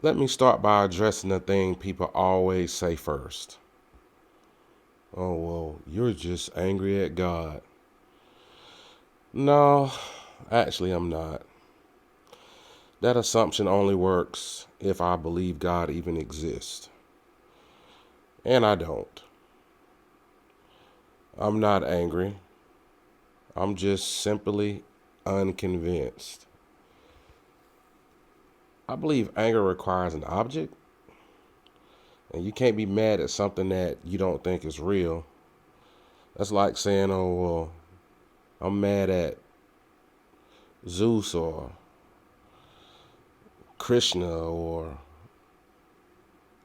Let me start by addressing the thing people always say first. Oh, well, you're just angry at God. No, actually, I'm not. That assumption only works if I believe God even exists. And I don't. I'm not angry. I'm just simply unconvinced. I believe anger requires an object, and you can't be mad at something that you don't think is real. That's like saying, oh, well, I'm mad at Zeus or Krishna or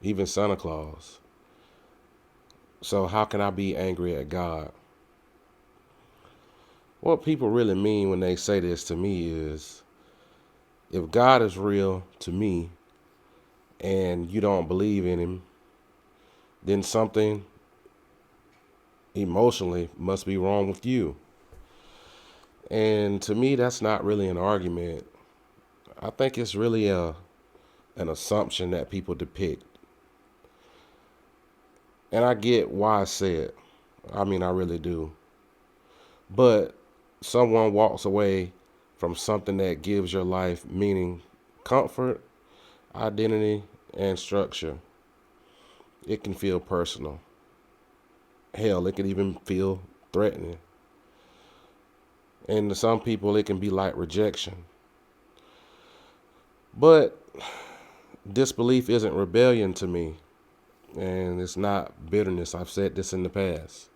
even Santa Claus. So how can I be angry at God? What people really mean when they say this to me is, if God is real to me and you don't believe in him, then something emotionally must be wrong with you. And to me, that's not really an argument. I think it's really an assumption that people depict. And I get why I say it. I mean, I really do. But someone walks away from something that gives your life meaning, comfort, identity, and structure. It can feel personal. Hell, it can even feel threatening. And to some people, it can be like rejection. But disbelief isn't rebellion to me, and it's not bitterness. I've said this in the past.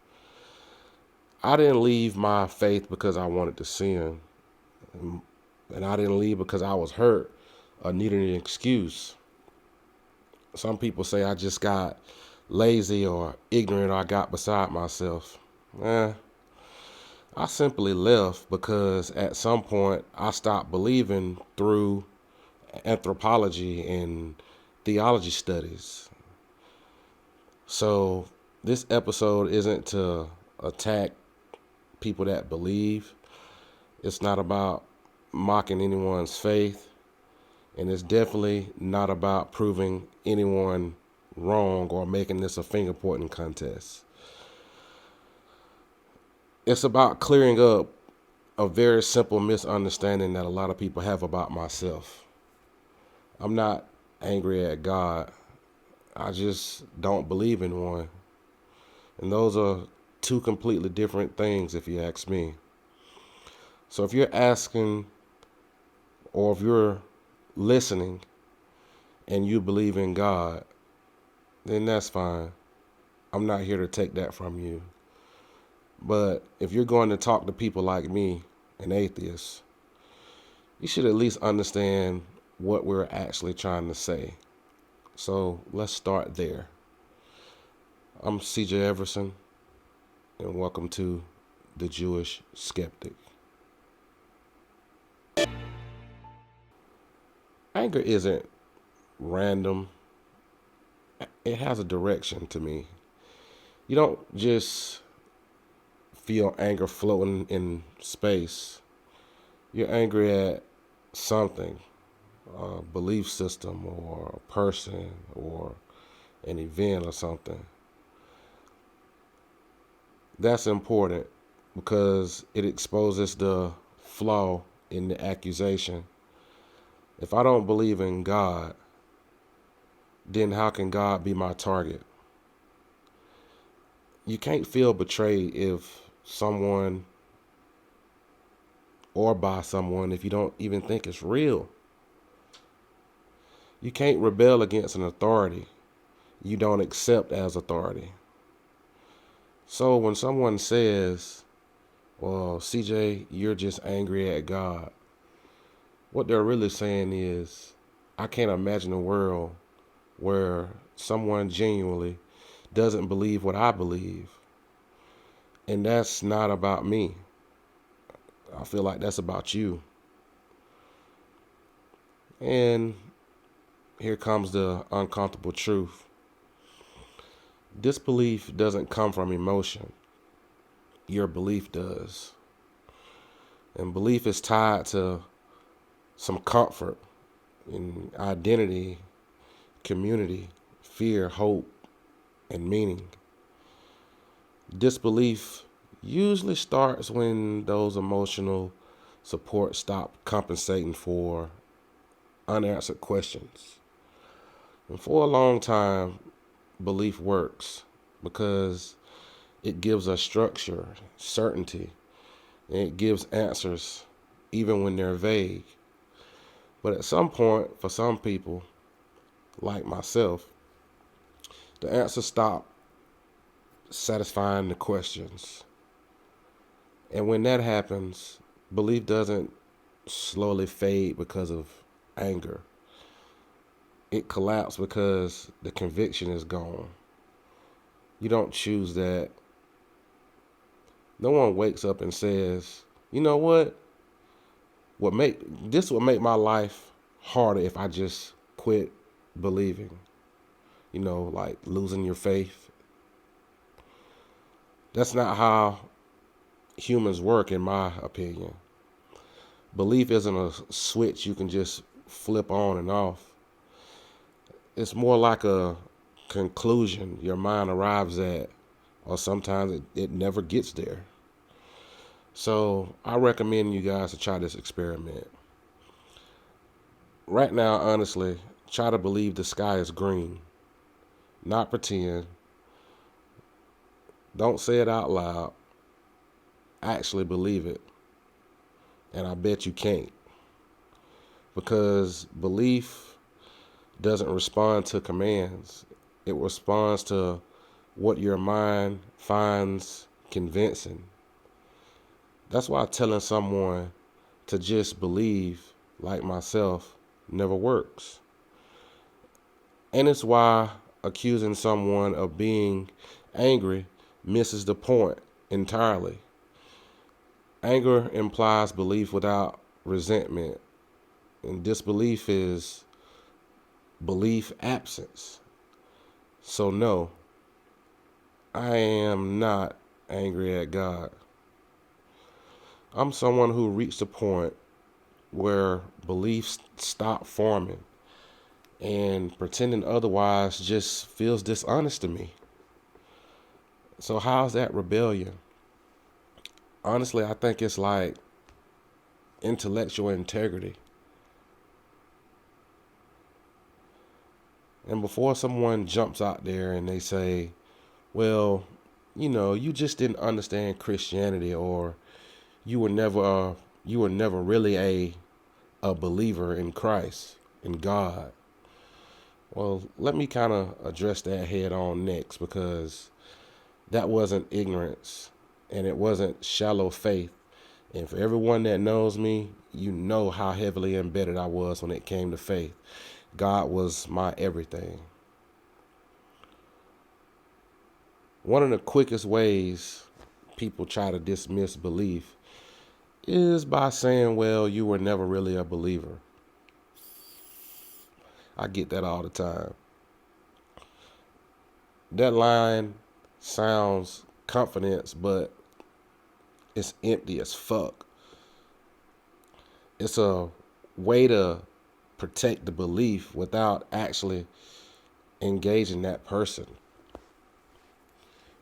I didn't leave my faith because I wanted to sin, and I didn't leave because I was hurt or needed an excuse. Some people say I just got lazy or ignorant or I got beside myself. I simply left because at some point I stopped believing through anthropology and theology studies. So this episode isn't to attack people that believe. It's not about mocking anyone's faith. And it's definitely not about proving anyone wrong or making this a finger pointing contest. It's about clearing up a very simple misunderstanding that a lot of people have about myself. I'm not angry at God. I just don't believe in one. And those are two completely different things, if you ask me. So if you're asking, or if you're listening and you believe in God, then that's fine. I'm not here to take that from you. But if you're going to talk to people like me, an atheist, you should at least understand what we're actually trying to say. So let's start there. I'm CJ Everson, and welcome to The Jewish Skeptic. Anger isn't random. It has a direction to me. You don't just feel anger floating in space. You're angry at something, a belief system or a person or an event or something. That's important because it exposes the flaw in the accusation. If I don't believe in God, then how can God be my target? You can't feel betrayed if someone or by someone if you don't even think it's real. You can't rebel against an authority you don't accept as authority. So when someone says, well, CJ, you're just angry at God, what they're really saying is, I can't imagine a world where someone genuinely doesn't believe what I believe. And that's not about me. I feel like that's about you. And here comes the uncomfortable truth. Disbelief doesn't come from emotion. Your belief does. And belief is tied to some comfort and identity community, fear, hope, and meaning. Disbelief usually starts when those emotional support stop compensating for unanswered questions. And for a long time, belief works because it gives us structure, certainty, and it gives answers even when they're vague. But at some point, for some people, like myself, the answers stop satisfying the questions. And when that happens, belief doesn't slowly fade because of anger. It collapses because the conviction is gone. You don't choose that. No one wakes up and says, you know what? This would make my life harder if I just quit believing. Like losing your faith. That's not how humans work, in my opinion. Belief isn't a switch you can just flip on and off. It's more like a conclusion your mind arrives at, or sometimes it never gets there. So I recommend you guys to try this experiment. Right now, honestly, try to believe the sky is green. Not pretend. Don't say it out loud. Actually believe it. And I bet you can't. Because belief doesn't respond to commands. It responds to what your mind finds convincing. That's why telling someone to just believe, like myself, never works. And it's why accusing someone of being angry misses the point entirely. Anger implies belief without resentment, and disbelief is belief absence. So no, I am not angry at God. I'm someone who reached a point where beliefs stop forming, and pretending otherwise just feels dishonest to me. So how's that rebellion? Honestly, I think it's like intellectual integrity. And before someone jumps out there and they say, well, you just didn't understand Christianity, or you were never really a believer in Christ, in God. Well, let me kind of address that head on next, because that wasn't ignorance and it wasn't shallow faith. And for everyone that knows me, you know how heavily embedded I was when it came to faith. God was my everything. One of the quickest ways people try to dismiss belief is by saying, well, you were never really a believer. I get that all the time. That line sounds confidence, but it's empty as fuck. It's a way to protect the belief without actually engaging that person.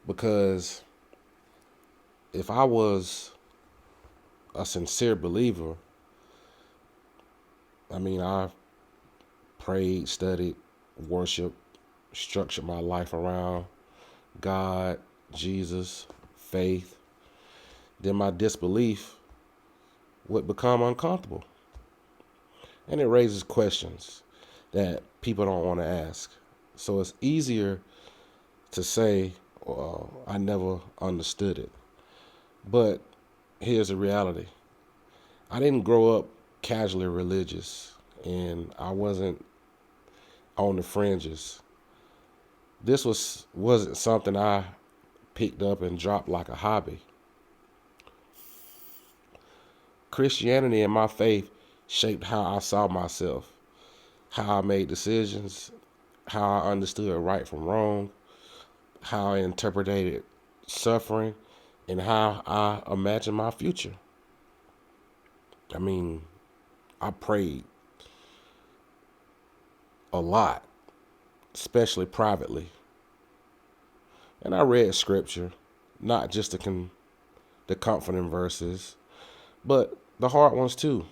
Because if I was a sincere believer, I prayed, studied, worshiped, structured my life around God, Jesus, faith, then my disbelief would become uncomfortable. And it raises questions that people don't want to ask. So it's easier to say, well, I never understood it. But here's the reality. I didn't grow up casually religious, and I wasn't on the fringes. This wasn't something I picked up and dropped like a hobby. Christianity and my faith shaped how I saw myself, how I made decisions, how I understood right from wrong, how I interpreted suffering, and how I imagined my future. I prayed a lot. especially privately. And I read scripture, not just the comforting verses, but the hard ones too.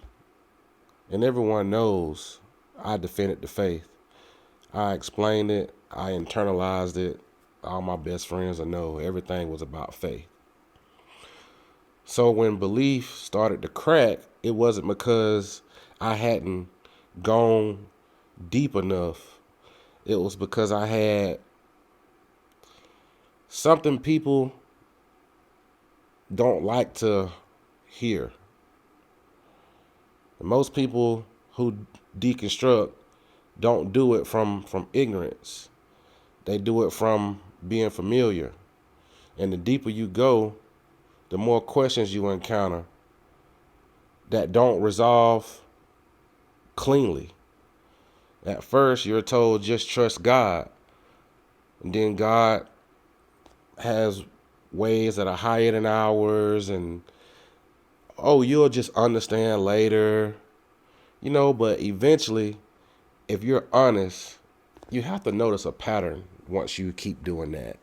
And everyone knows I defended the faith. I explained it, I internalized it. All my best friends know everything was about faith. So when belief started to crack, it wasn't because I hadn't gone deep enough. It was because I had something people don't like to hear. Most people who deconstruct don't do it from ignorance. They do it from being familiar. And the deeper you go, the more questions you encounter that don't resolve cleanly. At first, you're told just trust God. And then God has ways that are higher than ours. And, oh, you'll just understand later. But eventually, if you're honest, you have to notice a pattern once you keep doing that.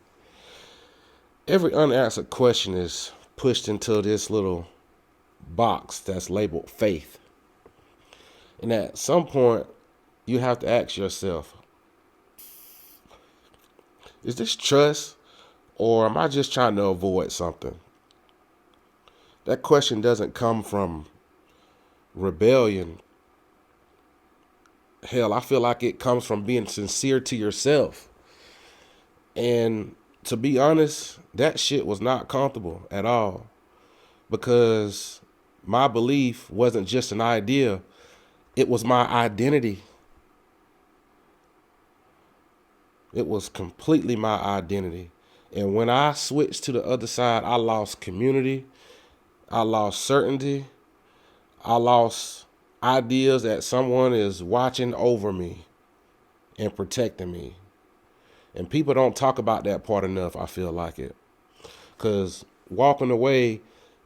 Every unanswered question is pushed into this little box that's labeled faith. And at some point, you have to ask yourself, is this trust or am I just trying to avoid something? That question doesn't come from rebellion. Hell, I feel like it comes from being sincere to yourself. And to be honest, that shit was not comfortable at all, because my belief wasn't just an idea, it was my identity. It was completely my identity. And when I switched to the other side, I lost community, I lost certainty, I lost ideas that someone is watching over me and protecting me. And people don't talk about that part enough, I feel like it. Because walking away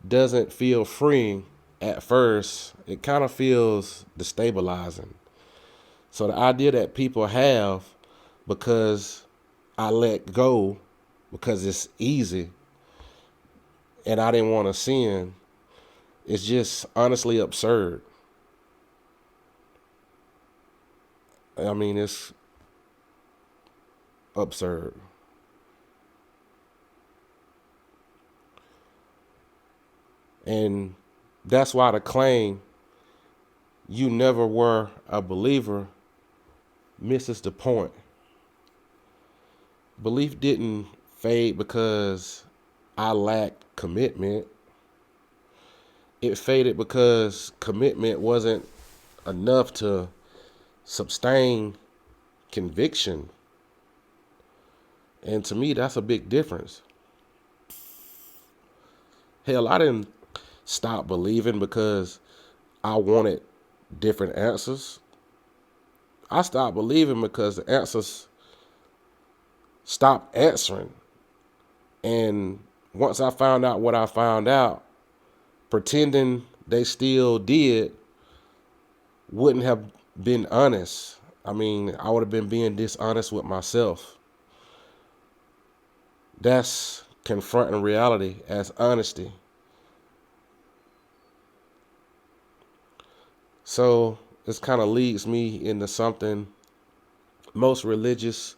doesn't feel freeing at first. It kind of feels destabilizing. So the idea that people have, because I let go, because it's easy, and I didn't want to sin, is just honestly absurd. I mean, it's absurd. And that's why the claim you never were a believer misses the point. Belief didn't fade because I lacked commitment. It faded because commitment wasn't enough to sustain conviction. And to me, that's a big difference. Hell, I didn't stop believing because I wanted different answers. I stopped believing because the answers stopped answering. And once I found out what I found out, pretending they still did wouldn't have been honest. I mean, I would have been being dishonest with myself. That's confronting reality as honesty. So this kind of leads me into something most religious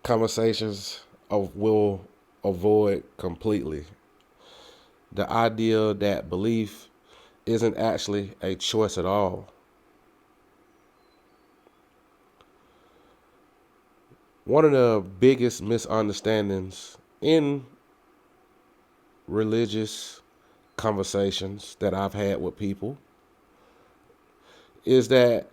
conversations will avoid completely. The idea that belief isn't actually a choice at all. One of the biggest misunderstandings in religious conversations that I've had with people is that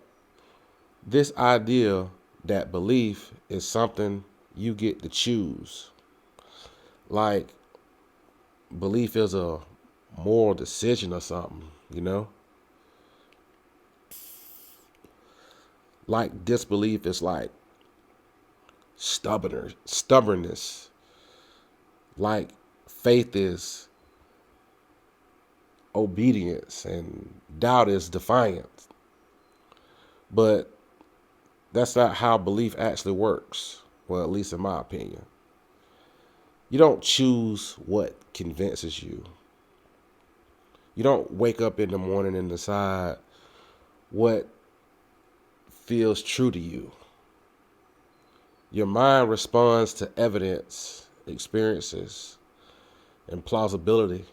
this idea that belief is something you get to choose. Like belief is a moral decision or something, Like disbelief is like stubbornness. Like faith is obedience and doubt is defiance. But that's not how belief actually works. Well, at least in my opinion. You don't choose what convinces you. You don't wake up in the morning and decide what feels true to you. Your mind responds to evidence, experiences, and plausibility,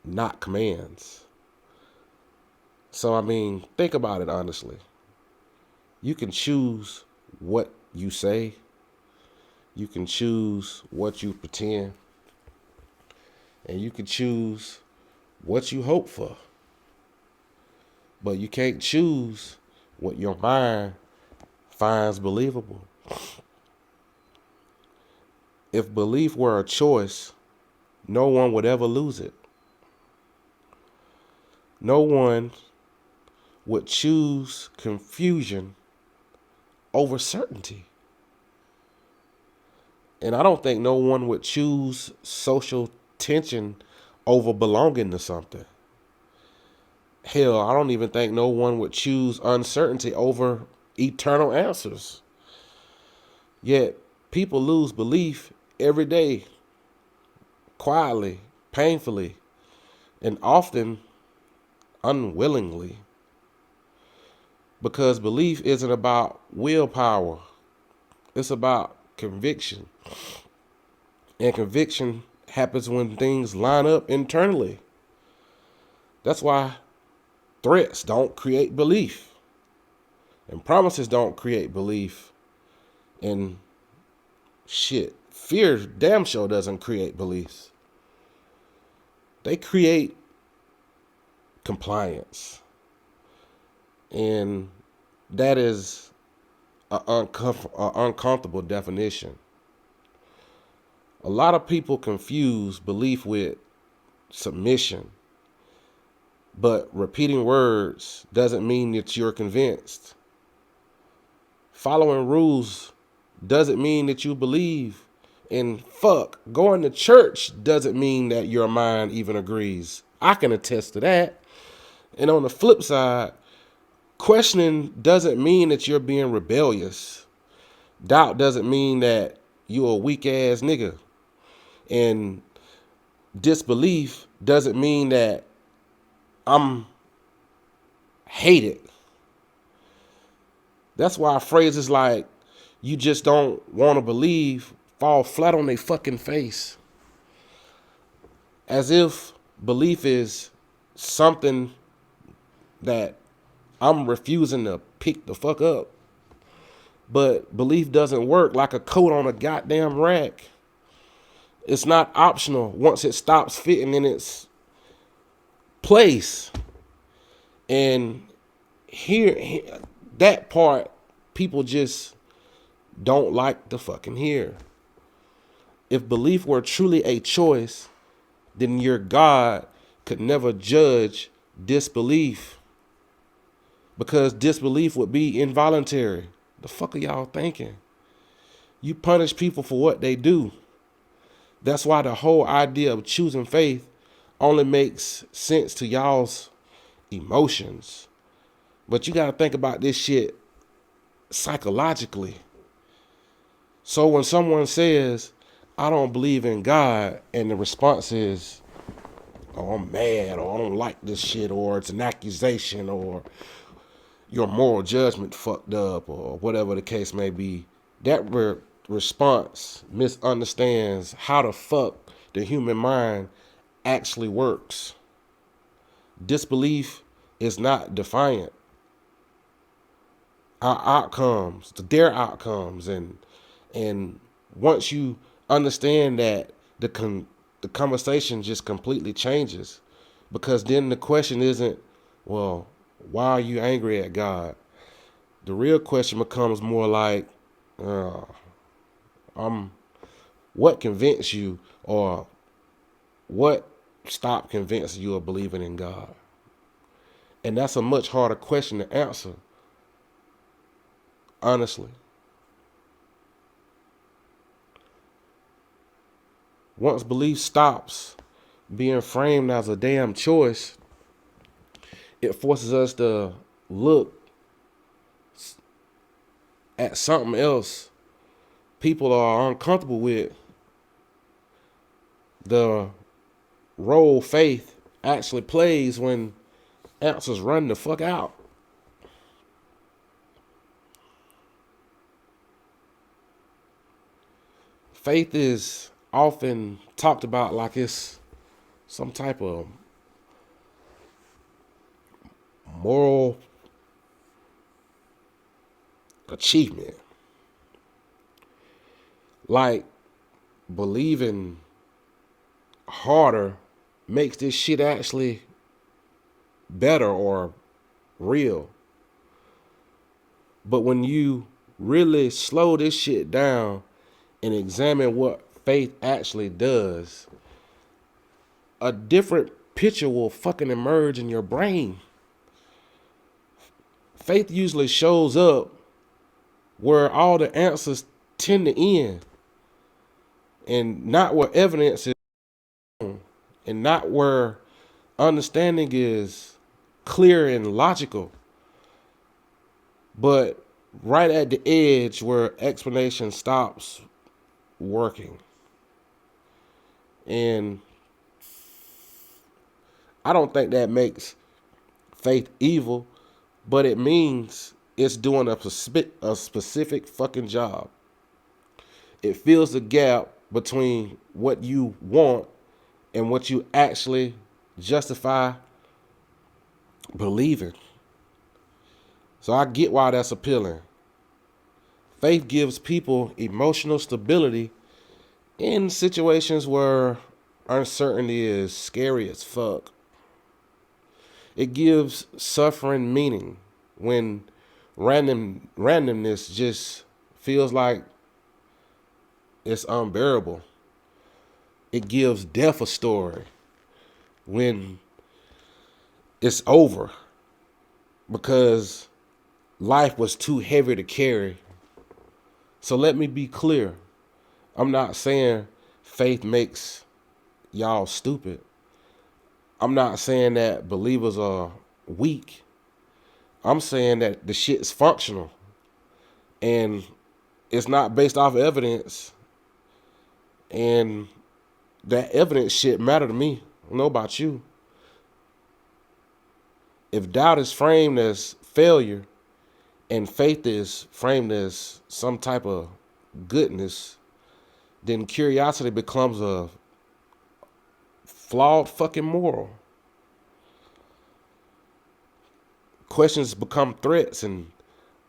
not commands. So, I mean, think about it honestly. You can choose what you say. You can choose what you pretend. And you can choose what you hope for. But you can't choose what your mind finds believable. If belief were a choice, no one would ever lose it. No one would choose confusion over certainty. And I don't think no one would choose social tension over belonging to something. Hell, I don't even think no one would choose uncertainty over eternal answers. Yet, people lose belief every day, quietly, painfully, and often unwillingly. Because belief isn't about willpower, it's about conviction. And conviction happens when things line up internally. That's why threats don't create belief, and promises don't create belief, and shit, fear damn sure doesn't create beliefs. They create compliance. And that is an uncomfortable definition. A lot of people confuse belief with submission, but repeating words doesn't mean that you're convinced. Following rules doesn't mean that you believe. And fuck, going to church doesn't mean that your mind even agrees. I can attest to that. And on the flip side, questioning doesn't mean that you're being rebellious. Doubt doesn't mean that you're a weak ass nigga. And disbelief doesn't mean that I'm hated. That's why phrases like, you just don't want to believe, fall flat on their fucking face. As if belief is something that I'm refusing to pick the fuck up. But belief doesn't work like a coat on a goddamn rack. It's not optional once it stops fitting in its place. And here that part, people just don't like to fucking hear. If belief were truly a choice, then your God could never judge disbelief, because disbelief would be involuntary. The fuck are y'all thinking? You punish people for what they do. That's why the whole idea of choosing faith only makes sense to y'all's emotions. But you got to think about this shit psychologically. So when someone says, I don't believe in God, and the response is, oh, I'm mad, or I don't like this shit, or it's an accusation, or your moral judgment fucked up, or whatever the case may be, that response misunderstands how the fuck the human mind actually works. Disbelief is not defiant. Their outcomes, and once you understand that, the conversation just completely changes, because then the question isn't, well, why are you angry at God? The real question becomes more like, what convinced you, or what stopped convincing you of believing in God? And that's a much harder question to answer, honestly. Once belief stops being framed as a damn choice, it forces us to look at something else people are uncomfortable with, the role faith actually plays when answers run the fuck out. Faith is often talked about like it's some type of moral achievement. Like believing harder makes this shit actually better or real. But when you really slow this shit down and examine what faith actually does, a different picture will fucking emerge in your brain. Faith usually shows up where all the answers tend to end, and not where evidence is, and not where understanding is clear and logical, but right at the edge where explanation stops working. And I don't think that makes faith evil, but it means it's doing a specific fucking job. It fills the gap between what you want and what you actually justify believing. So I get why that's appealing. Faith gives people emotional stability in situations where uncertainty is scary as fuck. It gives suffering meaning when randomness just feels like it's unbearable. It gives death a story when it's over because life was too heavy to carry. So let me be clear. I'm not saying faith makes y'all stupid. I'm not saying that believers are weak. I'm saying that the shit's functional and it's not based off evidence. And that evidence shit matter to me. I don't know about you. If doubt is framed as failure and faith is framed as some type of goodness, then curiosity becomes a flawed fucking moral. Questions become threats and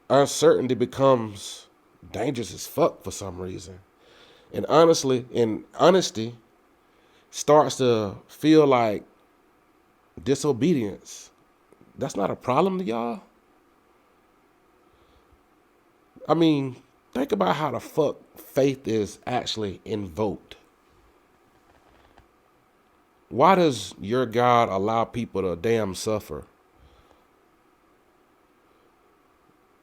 uncertainty becomes dangerous as fuck for some reason. And honesty starts to feel like disobedience. That's not a problem to y'all. I mean, think about how the fuck faith is actually invoked. Why does your God allow people to damn suffer?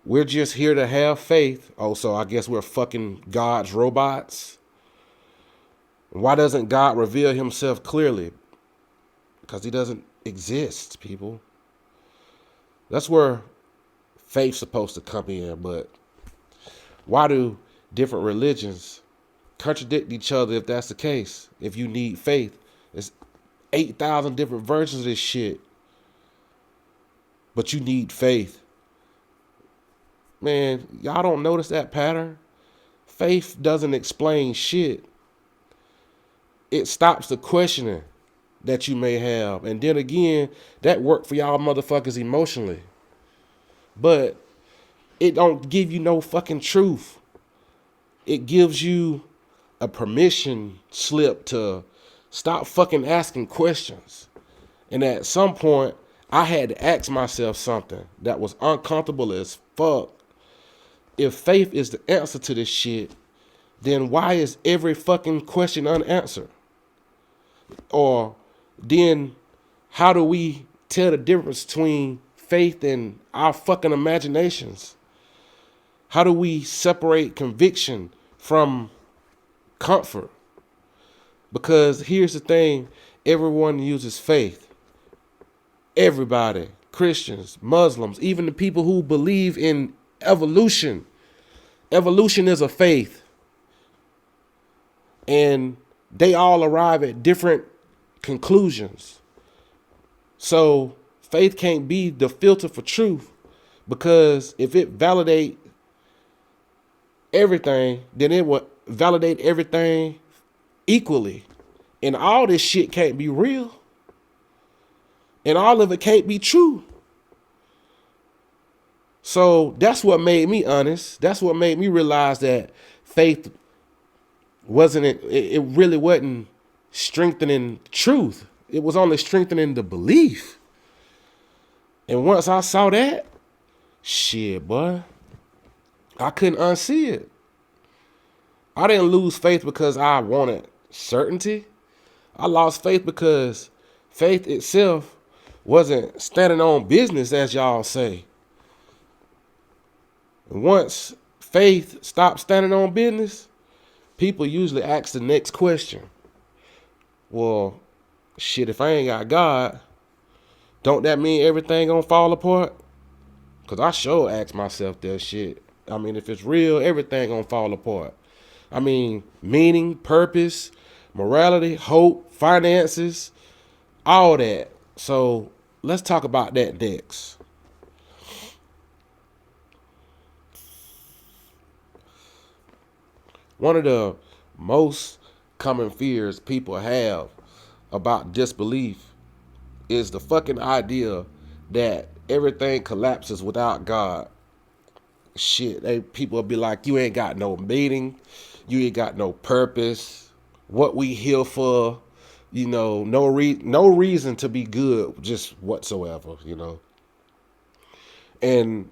We're just here to have faith. Oh, so I guess we're fucking God's robots? Why doesn't God reveal himself clearly? Because he doesn't exist, people. That's where faith's supposed to come in. But why do different religions contradict each other if that's the case? If you need faith, it's 8,000 different versions of this shit. But you need faith. Man, y'all don't notice that pattern? Faith doesn't explain shit. It stops the questioning that you may have. And then again, that worked for y'all motherfuckers emotionally. But it don't give you no fucking truth. It gives you a permission slip to stop fucking asking questions. And at some point, I had to ask myself something that was uncomfortable as fuck. If faith is the answer to this shit, then why is every fucking question unanswered? Or then how do we tell the difference between faith and our fucking imaginations? How do we separate conviction from comfort? Because here's the thing, everyone uses faith. Everybody, Christians, Muslims, even the people who believe in evolution, Evolution is a faith, and they all arrive at different conclusions. So faith can't be the filter for truth, because if it validate everything, then it will validate everything equally. And all this shit can't be real. And all of it can't be true. So that's what made me honest. That's what made me realize that faith it really wasn't strengthening truth. It was only strengthening the belief. And once I saw that, shit, boy, I couldn't unsee it. I didn't lose faith because I wanted certainty. I lost faith because faith itself wasn't standing on business, as y'all say. And once faith stops standing on business, people usually ask the next question. Well, shit, if I ain't got God, don't that mean everything gonna fall apart? Because I sure ask myself that shit. I mean, if it's real, everything gonna fall apart. I mean, meaning, purpose, morality, hope, finances, all that. So let's talk about that next. One of the most common fears people have about disbelief is the fucking idea that everything collapses without God. Shit, people will be like, you ain't got no meaning, you ain't got no purpose, what we here for, no reason to be good, just whatsoever, And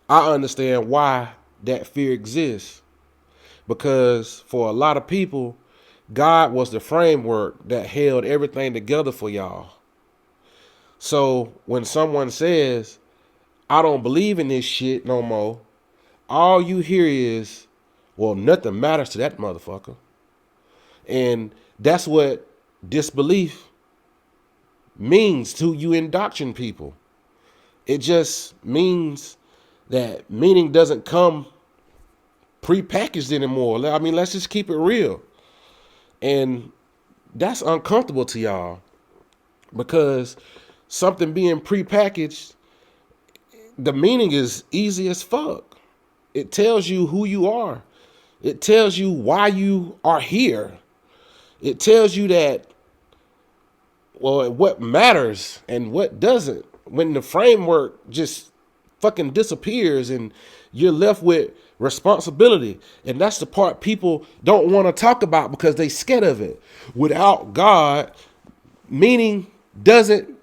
I understand why that fear exists. Because for a lot of people, God was the framework that held everything together for y'all. So when someone says, I don't believe in this shit no more, all you hear is, well, nothing matters to that motherfucker. And that's what disbelief means to you indoctrinate people. It just means that meaning doesn't come prepackaged anymore. I mean, let's just keep it real. And that's uncomfortable to y'all, because something being prepackaged, the meaning is easy as fuck. It tells you who you are. It tells you why you are here. It tells you that, well, what matters and what doesn't. When the framework just fucking disappears and you're left with responsibility. And that's the part people don't want to talk about because they scared of it. Without God, meaning doesn't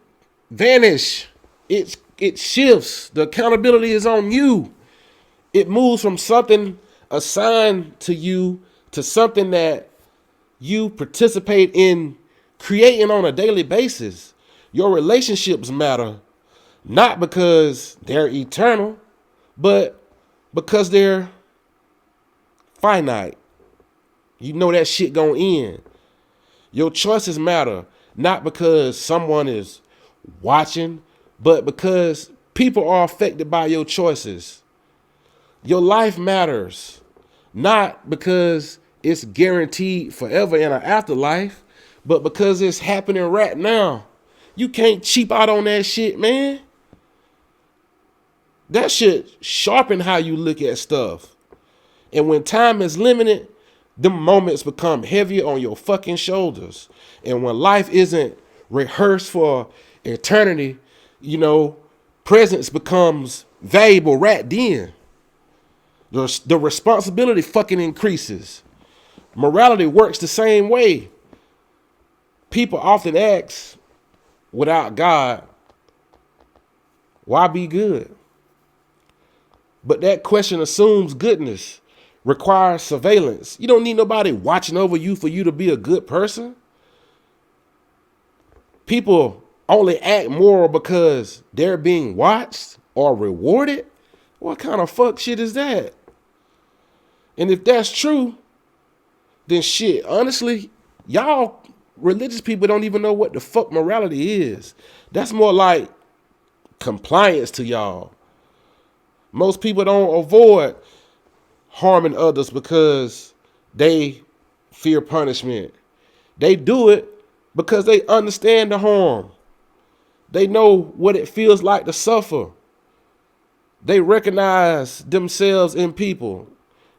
vanish. It shifts. The accountability is on you. It moves from something assigned to you to something that you participate in creating on a daily basis. Your relationships matter, not because they're eternal, but because they're finite. You know that shit gonna end. Your choices matter, not because someone is watching, but because people are affected by your choices. Your life matters, not because it's guaranteed forever in an afterlife, but because it's happening right now. You can't cheap out on that shit, man. That shit sharpen how you look at stuff. And when time is limited, them moments become heavier on your fucking shoulders. And when life isn't rehearsed for eternity, presence becomes valuable right then. The responsibility fucking increases. Morality works the same way. People often ask, without God, why be good? But that question assumes goodness, requires surveillance. You don't need nobody watching over you for you to be a good person. People only act moral because they're being watched or rewarded. What kind of fuck shit is that? And if that's true, then shit, honestly, y'all religious people don't even know what the fuck morality is. That's more like compliance to y'all. Most people don't avoid harming others because they fear punishment. They do it because they understand the harm. They know what it feels like to suffer. They recognize themselves in people.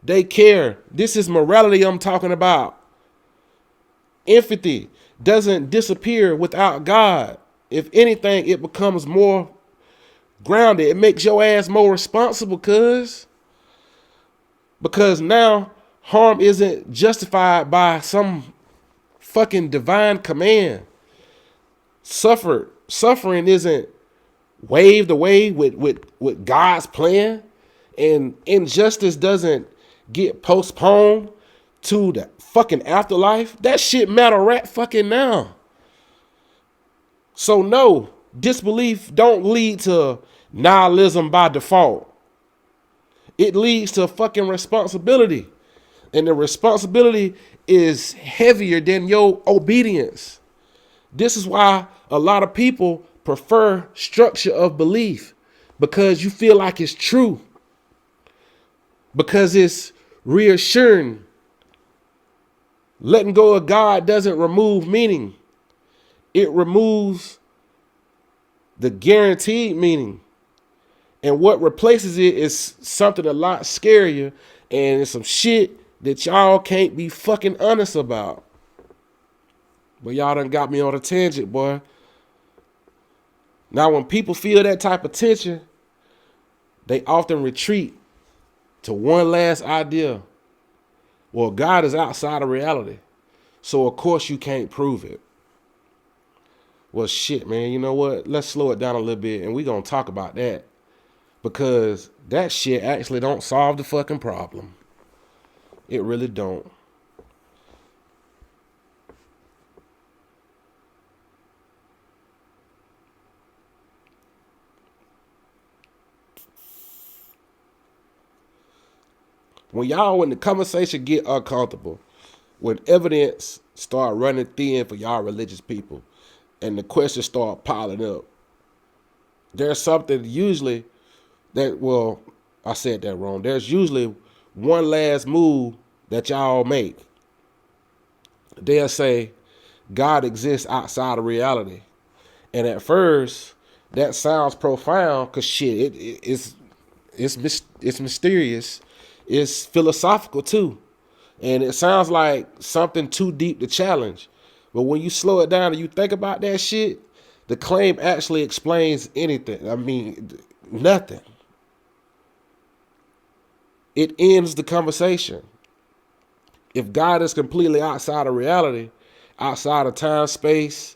They care. This is morality I'm talking about. Empathy doesn't disappear without God. If anything, it becomes more grounded. It makes your ass more responsible, because now harm isn't justified by some fucking divine command. Suffering isn't waved away with God's plan, and injustice doesn't get postponed to the fucking afterlife. That shit matter right fucking now. So no, disbelief don't lead to nihilism by default. It leads to fucking responsibility. And the responsibility is heavier than your obedience. This is why a lot of people prefer structure of belief, because you feel like it's true, because it's reassuring. Letting go of God doesn't remove meaning. It removes the guaranteed meaning. And what replaces it is something a lot scarier, and it's some shit that y'all can't be fucking honest about. But y'all done got me on a tangent, boy. Now when people feel that type of tension, they often retreat to one last idea. Well, God is outside of reality, so of course you can't prove it. Well, shit, man, you know what? Let's slow it down a little bit and we gonna talk about that. Because that shit actually don't solve the fucking problem. It really don't. When the conversation get uncomfortable, when evidence start running thin for y'all religious people, and the questions start piling up, there's something usually I said that wrong. There's usually one last move that y'all make. They'll say, God exists outside of reality. And at first, that sounds profound, because shit, it's mysterious. It's philosophical too. And it sounds like something too deep to challenge. But when you slow it down and you think about that shit, the claim actually explains anything. I mean, nothing. It ends the conversation. If God is completely outside of reality, outside of time, space,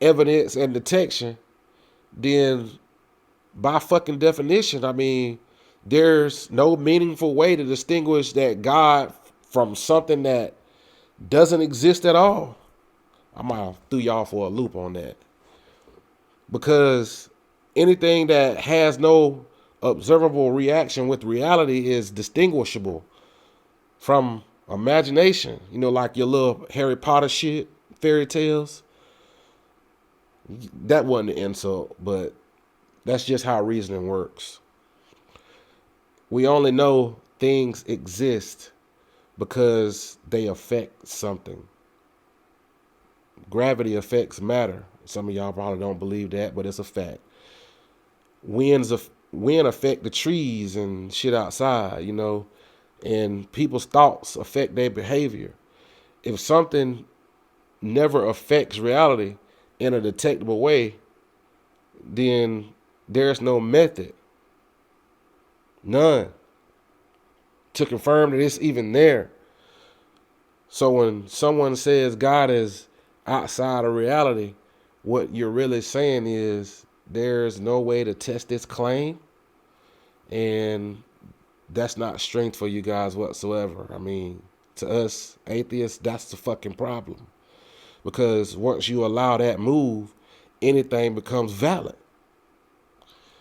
evidence, and detection, then by fucking definition, I mean, there's no meaningful way to distinguish that God from something that doesn't exist at all. I might have threw y'all for a loop on that. Because anything that has no observable reaction with reality is distinguishable from imagination. You know, like your little Harry Potter shit, fairy tales. That wasn't an insult, but that's just how reasoning works. We only know things exist because they affect something. Gravity affects matter. Some of y'all probably don't believe that, but it's a fact. Wind affect the trees and shit outside, you know, and people's thoughts affect their behavior. If something never affects reality in a detectable way, then there's no method, none, to confirm that it's even there. So when someone says God is outside of reality, what you're really saying is there's no way to test this claim, and that's not strength for you guys whatsoever. I mean, to us atheists, that's the fucking problem. Because once you allow that move, anything becomes valid.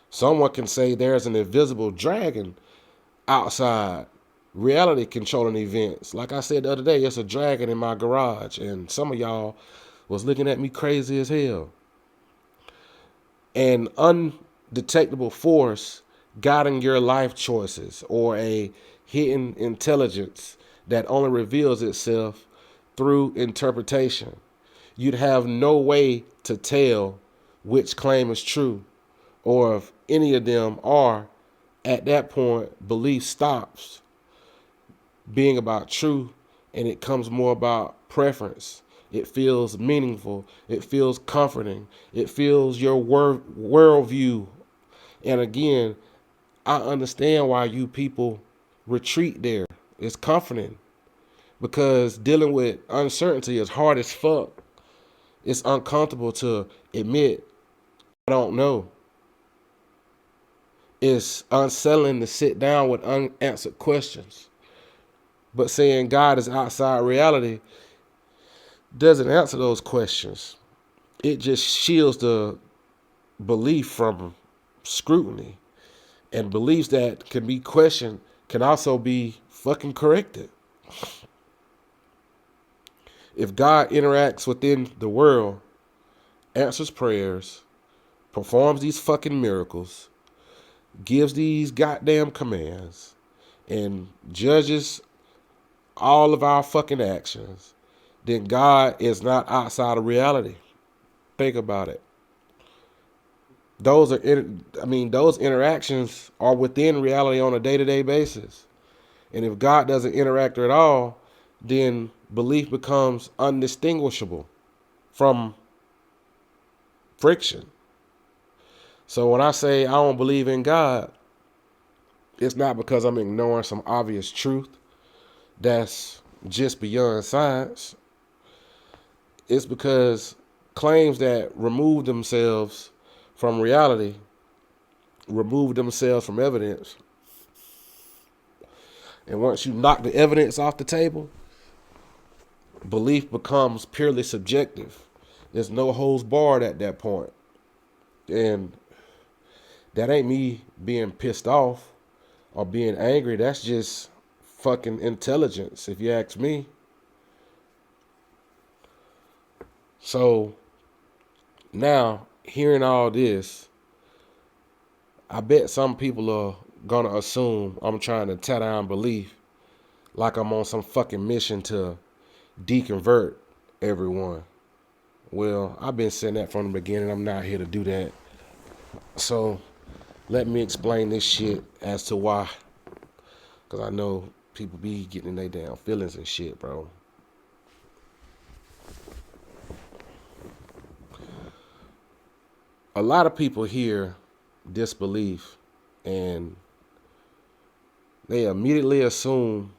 Someone can say there's an invisible dragon outside reality controlling events. Like I said the other day, it's a dragon in my garage, and some of y'all was looking at me crazy as hell. An undetectable force guiding your life choices, or a hidden intelligence that only reveals itself through interpretation. You'd have no way to tell which claim is true or if any of them are. At that point, belief stops being about truth and it comes more about preference. It feels meaningful. It feels comforting. It feels your worldview. And again, I understand why you people retreat there. It's comforting because dealing with uncertainty is hard as fuck. It's uncomfortable to admit I don't know. It's unsettling to sit down with unanswered questions. But saying God is outside reality doesn't answer those questions. It just shields the belief from scrutiny. And beliefs that can be questioned can also be fucking corrected. If God interacts within the world, answers prayers, performs these fucking miracles, gives these goddamn commands, and judges all of our fucking actions, then God is not outside of reality. Think about it. Those interactions are within reality on a day-to-day basis. And if God doesn't interact at all, then belief becomes undistinguishable from friction. So when I say I don't believe in God, it's not because I'm ignoring some obvious truth that's just beyond science. It's because claims that remove themselves from reality, remove themselves from evidence. And once you knock the evidence off the table, belief becomes purely subjective. There's no holds barred at that point. And that ain't me being pissed off or being angry. That's just fucking intelligence, if you ask me. So now, hearing all this, I bet some people are gonna assume I'm trying to tear down belief, like I'm on some fucking mission to deconvert everyone. Well, I've been saying that from the beginning. I'm not here to do that. So let me explain this shit as to why. Because I know people be getting in their damn feelings and shit, bro. A lot of people hear disbelief and they immediately assume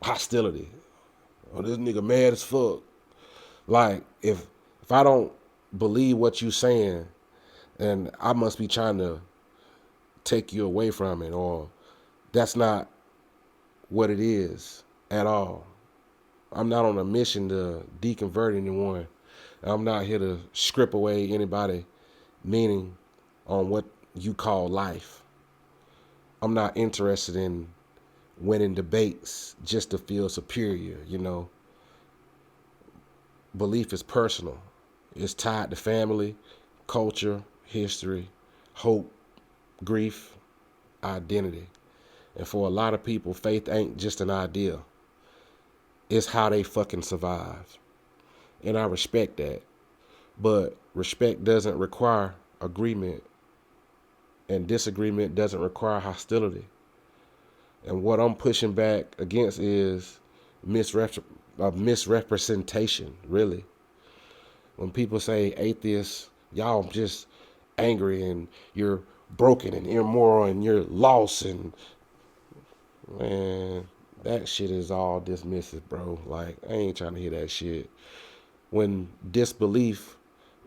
hostility. Oh, this nigga mad as fuck. Like, if I don't believe what you saying, then I must be trying to take you away from it, or that's not what it is at all. I'm not on a mission to deconvert anyone. I'm not here to strip away anybody meaning on what you call life. I'm not interested in winning debates just to feel superior, you know. Belief is personal. It's tied to family, culture, history, hope, grief, identity. And for a lot of people, faith ain't just an idea. It's how they fucking survive. And I respect that. But respect doesn't require agreement. And disagreement doesn't require hostility. And what I'm pushing back against is misrepresentation, really. When people say atheists, y'all just angry and you're broken and immoral and you're lost, and man, that shit is all dismissive, bro. Like, I ain't trying to hear that shit. When disbelief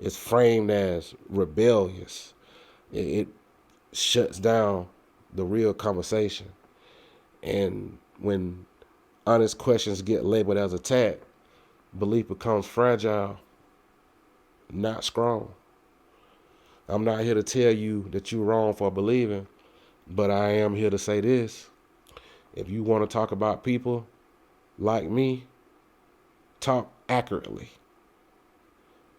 is framed as rebellious, it shuts down the real conversation. And when honest questions get labeled as attack, belief becomes fragile, not strong. I'm not here to tell you that you're wrong for believing, but I am here to say this. If you want to talk about people like me, talk accurately.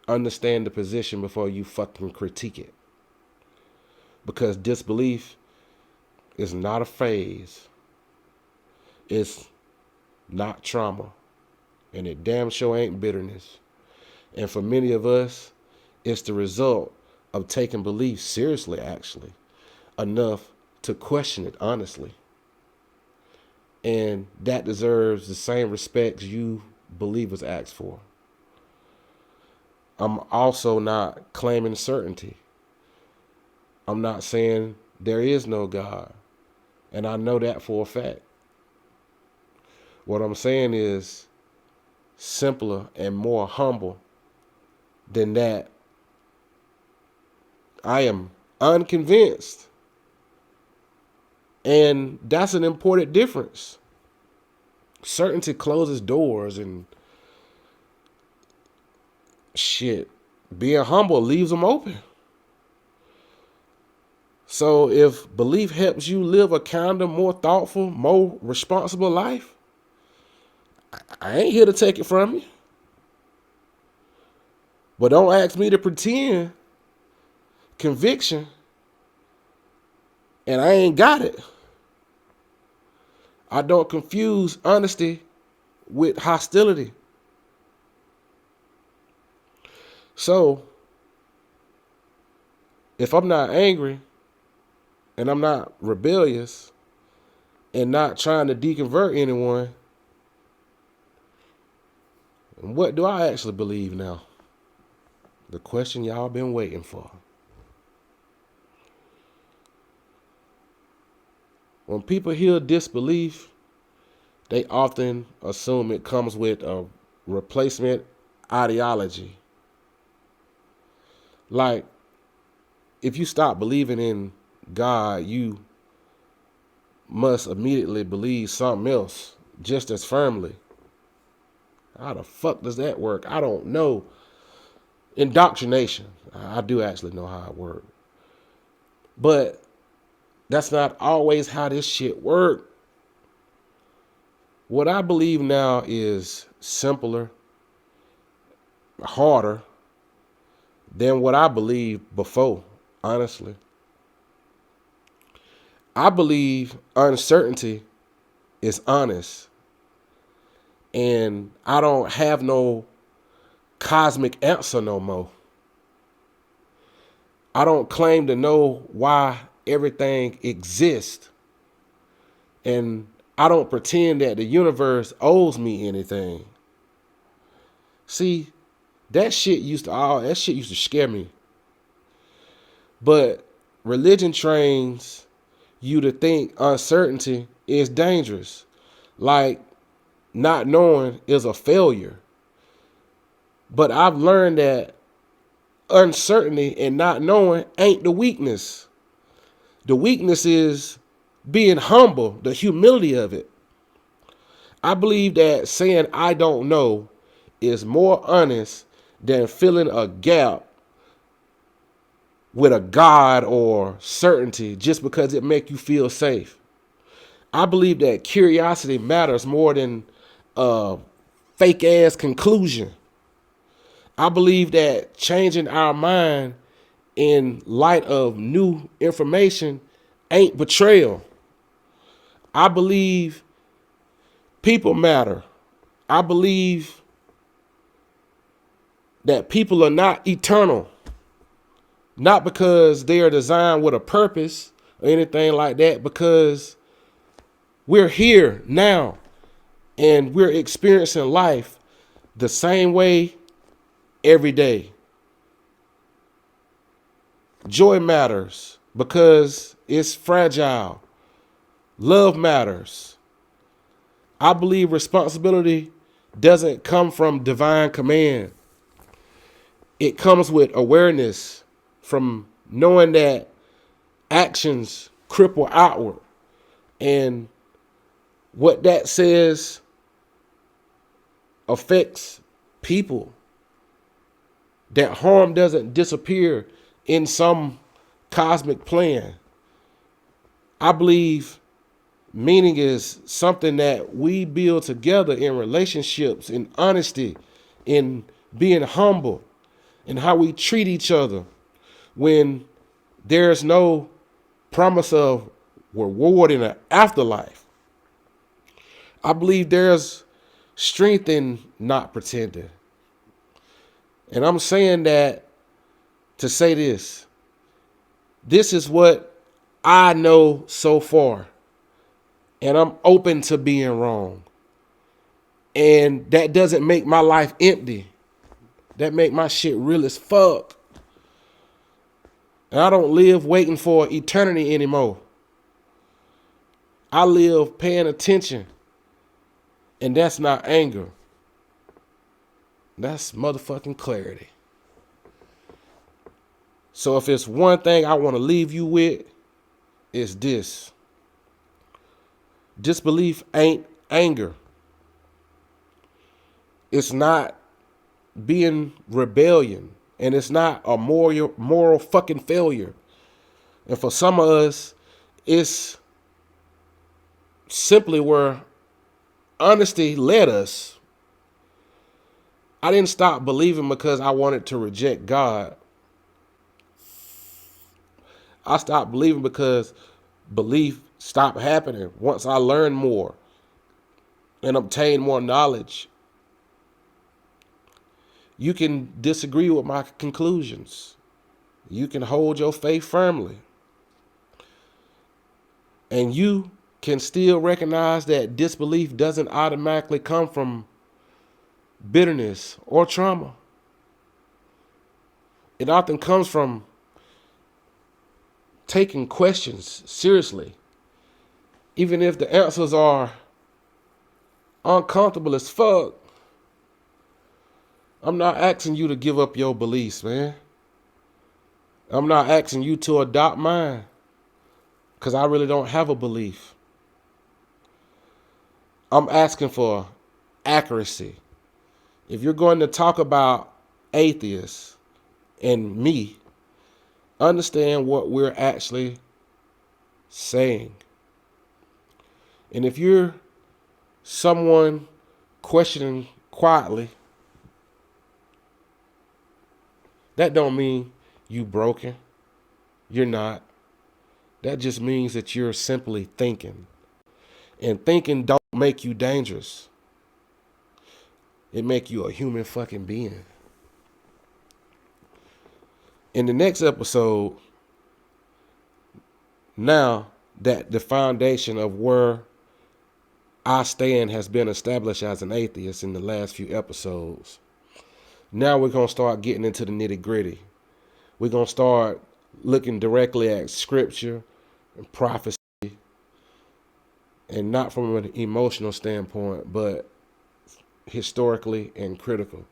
Understand the position before you fucking critique it. because disbelief is not a phase. It's not trauma. And it damn sure ain't bitterness. And for many of us, it's the result of taking belief seriously, actually, enough to question it honestly. And that deserves the same respect you believers ask for. I'm also not claiming certainty. I'm not saying there is no God. And I know that for a fact. What I'm saying is simpler and more humble than that. I am unconvinced. And that's an important difference. Certainty closes doors and shit. Being humble leaves them open. So if belief helps you live a kinder, more thoughtful, more responsible life, I ain't here to take it from you. But don't ask me to pretend conviction and I ain't got it. I don't confuse honesty with hostility. So if I'm not angry and I'm not rebellious and not trying to deconvert anyone, what do I actually believe now? The question y'all been waiting for. When people hear disbelief, they often assume it comes with a replacement ideology. Like, if you stop believing in God, you must immediately believe something else just as firmly. How the fuck does that work? I don't know. Indoctrination. I do actually know how it works. But that's not always how this shit works. What I believe now is simpler, harder than what I believed before, honestly. I believe uncertainty is honest. And I don't have no cosmic answer no more. I don't claim to know why everything exists. And I don't pretend that the universe owes me anything. See, that shit used to scare me. But religion trains you to think uncertainty is dangerous. Like not knowing is a failure. But I've learned that uncertainty and not knowing ain't the weakness. The weakness is being humble, the humility of it. I believe that saying I don't know is more honest than filling a gap with a God or certainty just because it make you feel safe. I believe that curiosity matters more than a fake ass conclusion. I believe that changing our mind in light of new information ain't betrayal. I believe people matter. I believe that people are not eternal. Not because they are designed with a purpose or anything like that, because we're here now and we're experiencing life the same way every day. Joy matters because it's fragile. Love matters. I believe responsibility doesn't come from divine command. It comes with awareness from knowing that actions cripple outward. And what that says affects people. That harm doesn't disappear in some cosmic plan. I believe meaning is something that we build together in relationships, in honesty, in being humble, in how we treat each other when there's no promise of reward in the afterlife. I believe there's strength in not pretending. And I'm saying that to say this. This is what I know so far. And I'm open to being wrong. And that doesn't make my life empty. That make my shit real as fuck. And I don't live waiting for eternity anymore. I live paying attention. And that's not anger. That's motherfucking clarity. So if it's one thing I want to leave you with, it's this. Disbelief ain't anger. It's not being rebellion. And it's not a moral fucking failure. And for some of us, it's simply where honesty led us. I didn't stop believing because I wanted to reject God. I stopped believing because belief stopped happening once I learned more and obtained more knowledge. You can disagree with my conclusions. You can hold your faith firmly. And you can still recognize that disbelief doesn't automatically come from bitterness or trauma. It often comes from taking questions seriously, even if the answers are uncomfortable as fuck. I'm not asking you to give up your beliefs, man. I'm not asking you to adopt mine, because I really don't have a belief. I'm asking for accuracy. If you're going to talk about atheists and me, understand what we're actually saying. And if you're someone questioning quietly, that don't mean you broken. You're not. That just means that you're simply thinking. And thinking don't make you dangerous. It make you a human fucking being. In the next episode, now that the foundation of where I stand has been established as an atheist in the last few episodes, now we're going to start getting into the nitty gritty. We're going to start looking directly at scripture and prophecy, and not from an emotional standpoint, but historically and critical,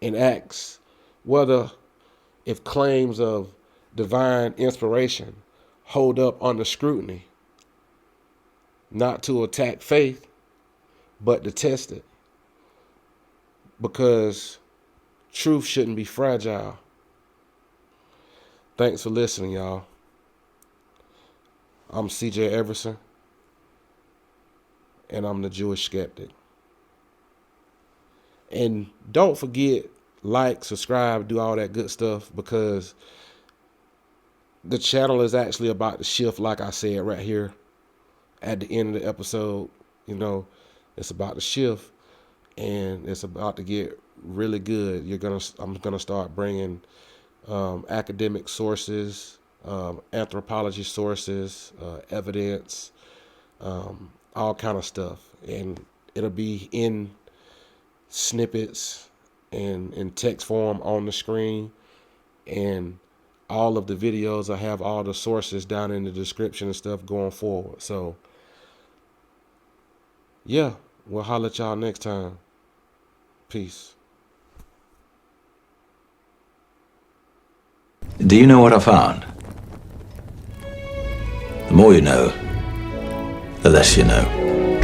and ask whether if claims of divine inspiration hold up under scrutiny, not to attack faith, but to test it. Because truth shouldn't be fragile. Thanks for listening, y'all. I'm CJ Everson, and I'm the Jewish Skeptic. And don't forget, like, subscribe, do all that good stuff, because the channel is actually about to shift, like I said right here at the end of the episode. You know, it's about to shift, and it's about to get really good. I'm gonna start bringing academic sources, anthropology sources, evidence, all kind of stuff, and it'll be in snippets and in text form on the screen, and all of the videos, I have all the sources down in the description and stuff going forward. So yeah, we'll holler at y'all next time. Peace. Do you know what I found? The more you know, the less you know.